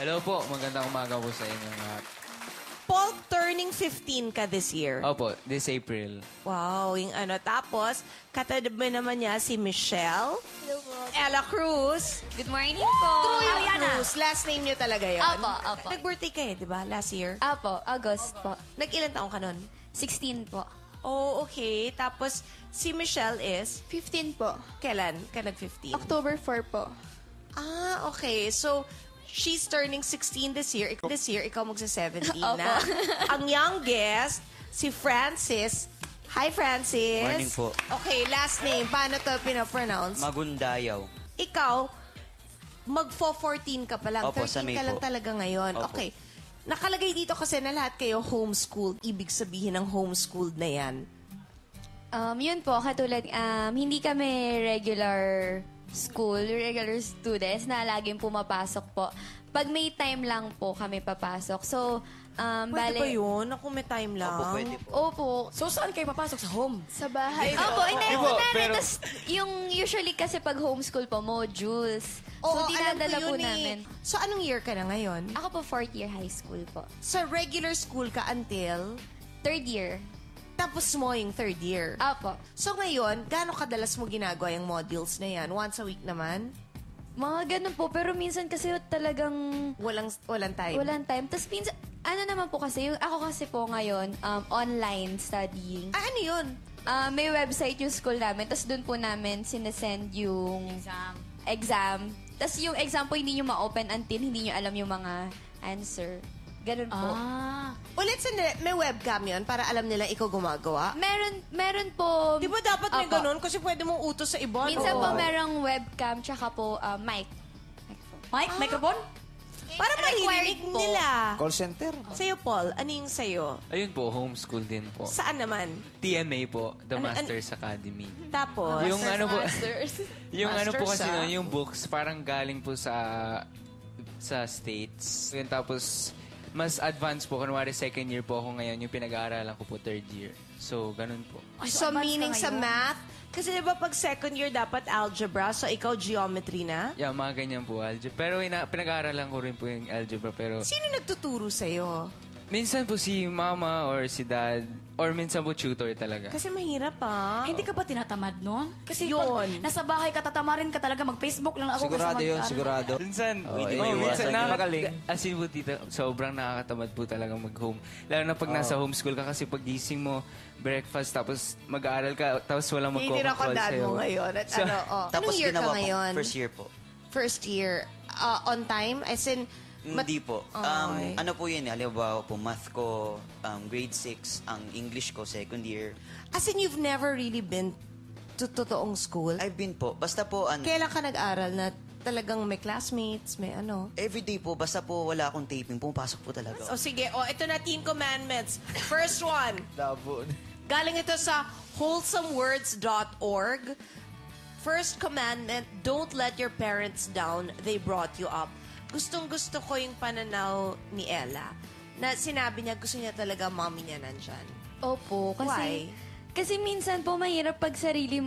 Hello po, magandang umaga po sa inyong lahat. Paul, turning 15 ka this year. Opo, this April. Wow, yung ano. Tapos, katabi naman niya si Michelle. Hello po. Ella Cruz. Good morning po. Ariana Cruz. Last name niyo talaga yun. Opo. Nag-birthday kayo, di ba? Last year. Apo, August po. Nag-ilan taong ka nun? 16 po. Oh, okay. Tapos, si Michelle is? 15 po. Kailan ka nag-15? October 4 po. Ah, okay. So, she's turning 16 this year. This year, ikaw magsa-17 na. Ang youngest, si Francis. Hi, Francis. Morning po. Okay, last name. Paano to pinapronounce? Magundayaw. Ikaw, mag-14 ka pa lang. Opo, sa 13 May ka lang po. talaga ngayon. Opo. Okay. Nakalagay dito kasi na lahat kayo homeschooled. Ibig sabihin ng homeschooled na yan. Yun po, katulad, hindi kami regular students na laging pumapasok po. Pag may time lang po kami papasok. So, Pwede ba yun? Ako may time lang. Opo, pwede po. Opo. So, saan kayo papasok? Sa home? Sa bahay. Opo, hindi Opo, namin. pero- Tas, yung usually kasi pag homeschool po, modules. So, Oo, alam dinadala ko po yun namin. So, anong year ka na ngayon? Ako po, 4th year high school po. Sa regular school ka until, 3rd year. tapos mo yung third year. Apo. So, ngayon, gaano kadalas mo ginagawa yung modules na yan? Once a week naman? Mga ganun po. Pero minsan kasi talagang Walang time? walang time. Tapos minsan, ano naman po kasi, ako kasi po ngayon, online studying. Ah, ano yun? May website yung school namin, tapos doon po namin sinesend yung exam. Tapos yung exam po hindi nyo ma-open until hindi nyo alam yung mga answer. Ganun po. Ulit, sandali, may webcam yun para alam nila ikaw gumagawa? Meron po... Di ba dapat may Opo. ganun? Kasi pwede mong utos sa iba. Minsan no? po merong webcam, tsaka po mic. Mike, microphone? Para marinig Required po. nila. Call center. Sa'yo, Paul, ano yung sa'yo? Ayun po, homeschool din po. Saan naman? TMA po, The Ano- Masters Academy. Tapos? Yung ano po, yung ano po Masters, kasi nun, yung books, parang galing po sa States. Yun, tapos, mas advanced po. Kunwari, second year po ako ngayon. Yung pinag-aaralan ko po, third year. So, ganun po. So, meaning sa math? Kasi di ba pag second year dapat algebra, so ikaw geometry na? Yeah, mga ganyan po, algebra. Pero pinag-aaralan ko rin po yung algebra. Pero Sino nagtuturo sa'yo? minsan po si mama or si dad, or minsan po tutor talaga. Kasi mahirap ah. Hindi ka ba tinatamad nun? Kasi Yun. pag nasa bahay ka, tatamarin ka talaga. Mag-Facebook lang ako. Sigurado kasi yun, mag- sigurado. Minsan, iiwasan yung magaling. as in po, tita, sobrang nakakatamad po talaga mag-home. Lalo na pag nasa homeschool ka kasi pag gising mo, breakfast, tapos mag-aaral ka, tapos walang Titira ko magko-call dad sa'yo. mo ngayon. At So, ano, oh. Tapos Anong year ka ginawa ngayon? po, first year po. First year. On time? As in, Hindi po. Ay. Ano po yun, halimbawa po, math ko, grade 6, ang English ko, second year. as in you've never really been to totoong school? I've been po, basta po, Kailan ka nag-aral na talagang may classmates, may ano? everyday po, basta po wala akong taping, pumapasok po talaga. O sige, ito na Teen Commandments. First one. Labo. Galing ito sa wholesomewords.org. First commandment, don't let your parents down. They brought you up. Gustong-gusto ko yung pananaw ni Ella na sinabi niya gusto niya talaga mommy niya nandyan. Opo. Why? Kasi minsan po mahirap pag sarili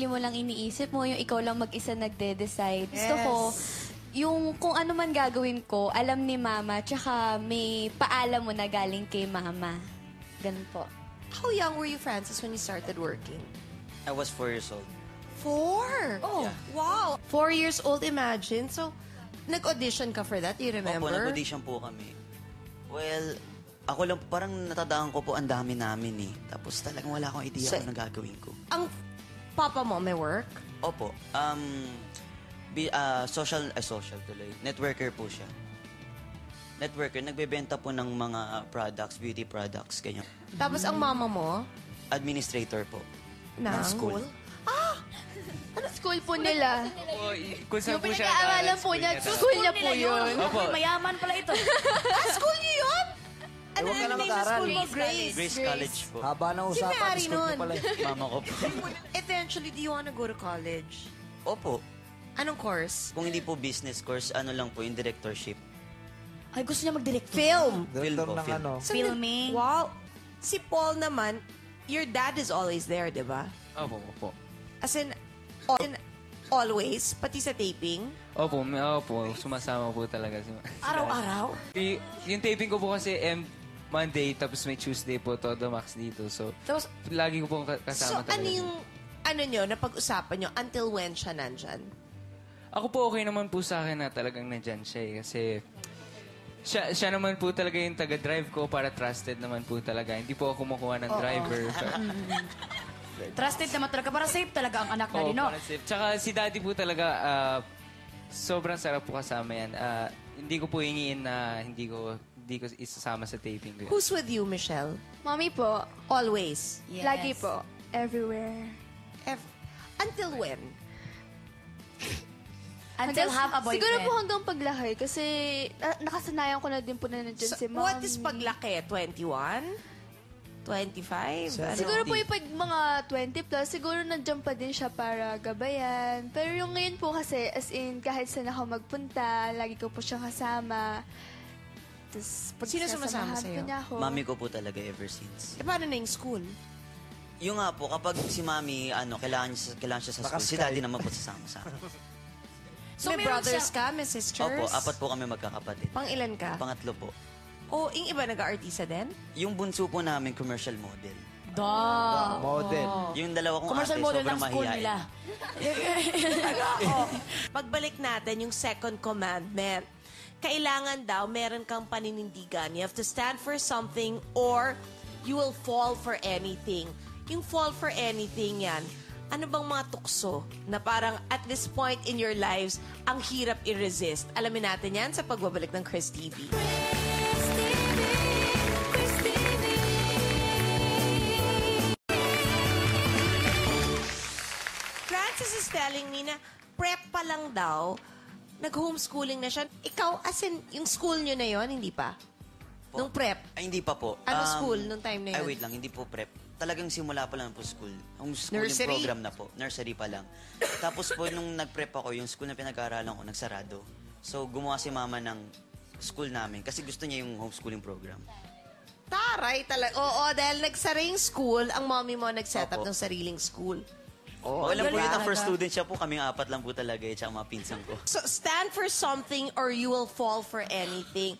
mo lang iniisip mo, yung ikaw lang mag-isa nagde-decide. Gusto ko, yung kung ano man gagawin ko, alam ni mama, tsaka may paalam mo na galing kay mama. Ganun po. How young were you, Francis, when you started working? I was 4 years old. 4? Oh, wow. 4 years old, imagine. So, nag-audition ka for that, you remember? Opo, nag-audition po kami. Well, ako lang, parang natadaan ko po ang dami namin eh. Tapos talagang wala akong idea kung anong gagawin ko. Ang papa mo may work? Opo, social tuloy. Networker po siya. Networker, nagbebenta po ng mga products, beauty products, ganyan. Tapos ang mama mo? Administrator po. Na school. School po nila. Opo, kung saan po siya pinag-aaralan po niya, niya school niya po yun. Opo. Uy, mayaman pala ito. School niyo yun? Ano huwag ka na name ng mag-aral. school mo? Grace. Grace College po. Haba ng usapan. may-ari School nun? ko pala. Mama ko po. Eventually, do you wanna go to college? Opo. Anong course? Kung hindi po business course, ano lang po, yung directorship. Ay, gusto niya mag-direct. Film. Director Film po, ng film. ano. So, Filming. Wow. Si Paul naman, your dad is always there, di ba? Opo, opo. As in, Always? Pati sa taping? Opo, sumasama po talaga. Araw-araw? Yung taping ko po kasi Monday, tapos may Tuesday po, todo max dito. So, Tapos, lagi ko pong kasama So, talaga. ano yung, nyo, napag-usapan nyo until when siya nandyan? Ako po okay naman po sa akin na talagang nandyan siya eh. Kasi siya naman po talaga yung taga-drive ko para trusted naman po talaga. Hindi po ako kumukuha ng driver. trusted naman talaga. Para safe talaga ang anak na Oo, no? para safe. Tsaka si daddy po talaga, sobrang sarap po kasama yan. Hindi ko po hingiin na hindi ko isasama sa taping ko. Who's with you, Michelle? Mommy po, Always? Yes. lagi po, everywhere. Until when? Until have a boyfriend. Siguro po hanggang paglaki kasi nakasanayan ko na din po na nandiyan si mommy. What is paglaki? 21? 25? Ano? Siguro po yung pag mga 20 plus, siguro nandiyan pa din siya para gabayan. Pero yung ngayon po kasi, as in, kahit saan ako magpunta, lagi ko po siya kasama. Tapos, pag Sino sumasama sinasamahan sa'yo? po niya ako. Mami ko po talaga ever since. Paano na yung school? Yung nga po, kapag si Mami, kailangan siya sa school, si Daddy naman po sasama sa akin. May meron brothers siya- ka? May sisters? Opo, 4 po kami magkakapatid. Pang ilan ka? Pangatlo po. O, yung iba nag-artista din? Yung bunso po namin, commercial model. Model. Yung dalawa kong Commercial ate, model sobrang ng school mahihain. nila. Pagbalik natin yung second commandment. Kailangan daw meron kang paninindigan. You have to stand for something or you will fall for anything. Yung fall for anything yan, ano bang mga tukso na parang at this point in your lives, ang hirap i-resist? Alamin natin yan sa pagbabalik ng Chris TV. Francis is telling me na prep pa lang daw, nag-homeschooling na siya. Ikaw, as in, yung school nyo na yon hindi pa? Nung prep? Ay, hindi pa po. Ano school nung time na yun? Ay, wait lang, hindi po prep. Talagang simula pa lang po school. Ang schooling Nursery? program na po. Nursery pa lang. Tapos po, nung nag-prep ako, yung school na pinag-aaralan ko, nagsarado. So, gumawa si mama ng school namin kasi gusto niya yung homeschooling program. Taray talaga. Oo, dahil nagsara yung school, ang mommy mo nag-set up Opo. ng sariling school. Okay lang po galing yun, ang talaga. first student siya po, kaming 4 lang po talaga eh, tsaka mga pinsan ko. So, stand for something or you will fall for anything.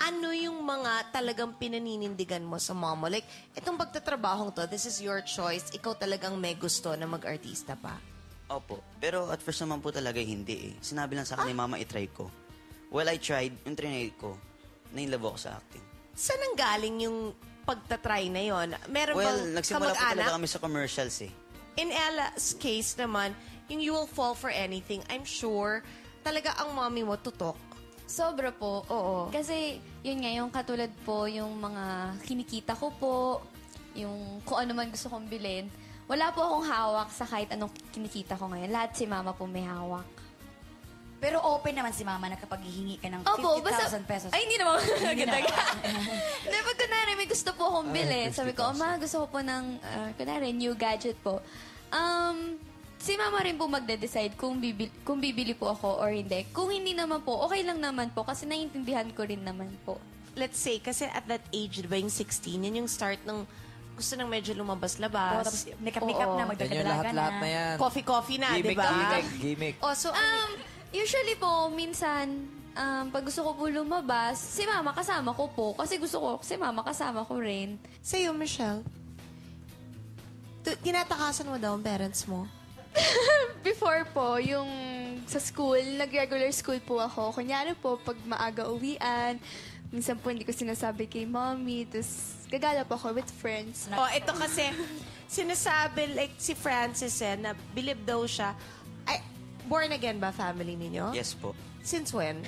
Ano yung mga talagang pinaninindigan mo sa mom mo? Like, itong pagtatrabahong to, this is your choice. Ikaw talagang may gusto na mag-artista pa. Opo. Pero at first naman po talaga hindi eh. Sinabi lang sa akin ni mama, itry ko. Well, I tried, yung trinay ko, na-inlove ako sa acting. Saan ang galing yung pagtatry na yon? Meron Well, bang nagsimula po kamag-anak? talaga kami sa commercials eh. In Ella's case naman, yung you will fall for anything, I'm sure, talaga ang mommy mo tutok. Sobra po. Oo. Kasi, yun nga, yung katulad po, yung mga kinikita ko po, yung kung ano man gusto kong bilhin, wala po akong hawak sa kahit anong kinikita ko ngayon. Lahat si mama po may hawak. Pero open naman si mama na kapag hihingi ka ng 50,000 pesos. Ay, hindi naman. Ganda ka. Hindi, pag kunwari may gusto po akong bilhin, sabi ko, ma, gusto ko po ng, kunwari, new gadget po. Si mama rin po magde-decide kung bibili po ako or hindi. Kung hindi naman po, okay lang naman po kasi naiintindihan ko rin naman po. Let's say, kasi at that age, diba yung 16, yun yung start ng gusto nang medyo Oo, lumabas-labas. tapos makeup-makeup Oo. na, Yan yung magdadalaga lahat-lahat na na. yan. Coffee-coffee na, Gimmick, diba? gimmick. Oh, so, Usually po, minsan, pag gusto ko po lumabas, si mama kasama ko po. Kasi gusto ko, si mama kasama ko rin. sa'yo, Michelle, tinatakasan mo daw ang parents mo? Before po, yung sa school, nag-regular school po ako. Kunyari po, pag maaga uwian, minsan po hindi ko sinasabi kay mommy, tapos gagala po ako with friends. Oh, ito kasi, sinasabi, like, si Francis na believe daw siya, ay, born again ba family ninyo? Yes po. Since when?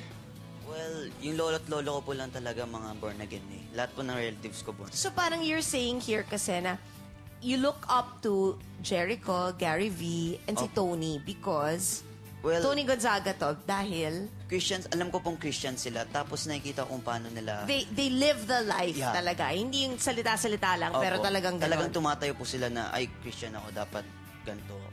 Well, yung lolo at lolo ko po lang talaga mga born again eh. Lahat po ng relatives ko born. So parang you're saying here kasi na you look up to Jericho, Gary V, and si Tony because Well, Tony Gonzaga to dahil Christians, alam ko pong Christian sila. Tapos nakikita ko kung paano nila... they live the life Yeah. talaga. Hindi yung salita-salita lang, pero Opo. talagang Talagang ganon. tumatayo po sila na, ay, Christian ako, dapat ganito ako.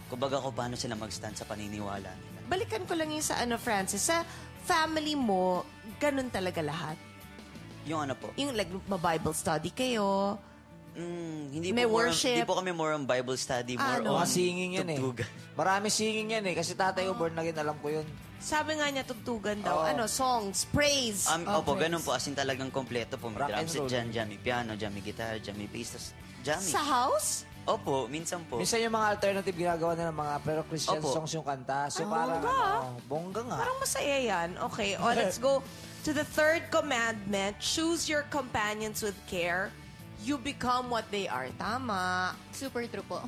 Kumbaga ko paano sila mag-stand sa paniniwala nila. Balikan ko lang yung sa Francis, sa family mo, ganun talaga lahat. Yung ano po, Yung like, ma-Bible study kayo, Hindi May po worship. Hindi po kami more on Bible study, more Ano? on Mga singing yan eh. tugtugan. Marami singing yan eh. Kasi tatay ko born again, alam ko yun. Sabi nga niya, tugtugan daw. Songs, praise. Opo, ganun po. As in talagang kompleto po. May Rock and drum set roll. dyan, dyan may piano, dyan may guitar, dyan may bass, tas jamming. Sa house? Opo, minsan po. Minsan yung mga alternative ginagawa nila mga pero Christian Opo. songs yung kanta. So parang bongga nga. Parang masaya yan. Okay, let's go to the third commandment. Choose your companions with care. You become what they are. Tama. Super true po.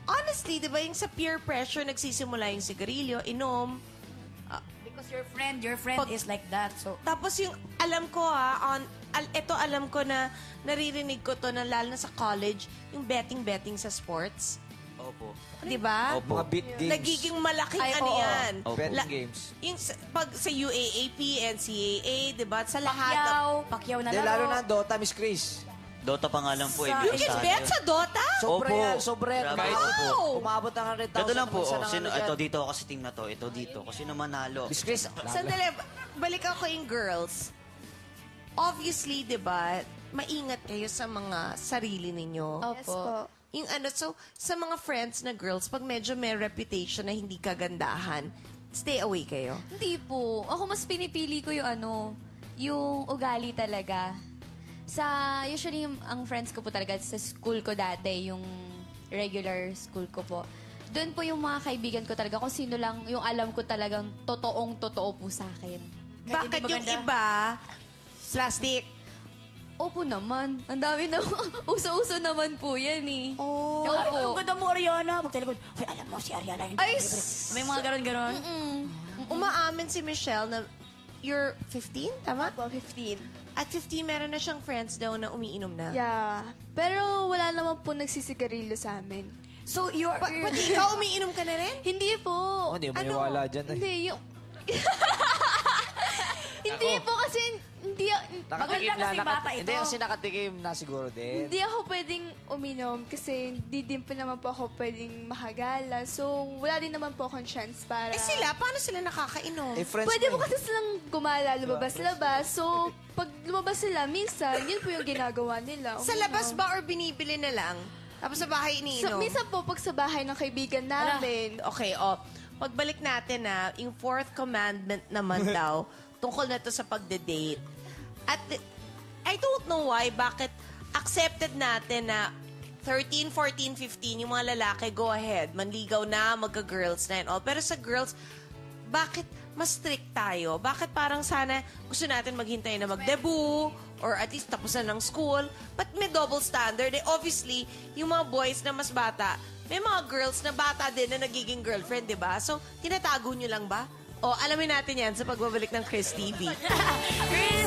Honestly, di ba yung sa peer pressure, nagsisimula yung sigarilyo, inom. Because your friend is like that. So, Tapos yung, alam ko ito alam ko na naririnig ko to na lalo na sa college, yung betting sa sports. Opo. Di ba? Opo. Mga beat games. Nagiging malaking Ay, ano oo. yan. Betting games. Yung pag sa UAAP, NCAA, di ba? Sa lahat. Pacquiao na Hindi, laro. lalo na Dota, Miss Chris. Dota pa nga lang po. You can bet sa Dota? Sobra Opo. yan, sobra yan. Grabe Kahit po. umabot ng 100,000. Ito lang po. minsan ang Sino, ano dyan. ito dito ako sa team na to. Ito dito. Kung sino manalo. Miss Chris, Sandali, balik ako yung girls. Obviously, di ba, maingat kayo sa mga sarili ninyo. Yes po. Yung so, sa mga friends na girls, pag medyo may reputation na hindi kagandahan, stay away kayo. Hindi po. Ako mas pinipili ko yung ugali talaga. Usually, ang friends ko po talaga sa school ko dati, yung regular school ko po. Doon po yung mga kaibigan ko talaga, kung sino lang yung alam ko talagang totoo po sa akin. Bakit yung iba, plastic? Opo naman. Ang dami na, uso-uso naman po yan eh. Oh, ang ganda mo, Ariana. Magtelegod, ay, alam mo, si Ariana. Ay, May mga ganon-ganon. Umaamin si Michelle na you're 15, tama? Po, 15. At 15, meron na siyang friends daw na umiinom na. Yeah. Pero wala naman po nagsisigarilyo sa amin. So, Pati ikaw, umiinom ka na rin? Hindi po. Oh, hindi mo maniwala dyan. Hindi, yung... Hindi po kasi hindi Nakatikim Maganda kasi bata ito. Hindi, kasi nakatikim na siguro din. hindi ako pwedeng uminom kasi hindi din po naman po ako pwedeng mahagala. So, wala din naman po akong chance para... Eh sila, paano sila nakakainom? Eh, friends Pwede mo po kasi silang gumala, lumabas-labas. So, pag lumabas sila, minsan, yun po yung ginagawa nila. Sa labas ba or binibili na lang? Tapos sa bahay So, iniinom? minsan po, pag sa bahay ng kaibigan namin, Okay, pagbalik natin yung fourth commandment naman daw, tungkol na to sa pagde-date. At I don't know why, bakit accepted natin na 13, 14, 15, yung mga lalaki, go ahead, manligaw na, magka-girls na and all. Pero sa girls, bakit mas strict tayo? Bakit parang sana gusto natin maghintay na mag-debut or at least tapos na ng school? But may double standard. Eh, obviously, yung mga boys na mas bata, may mga girls na bata din na nagiging girlfriend, di ba? So, tinatago nyo lang ba? O, alamin natin yan sa pagbabalik ng Chris TV. Chris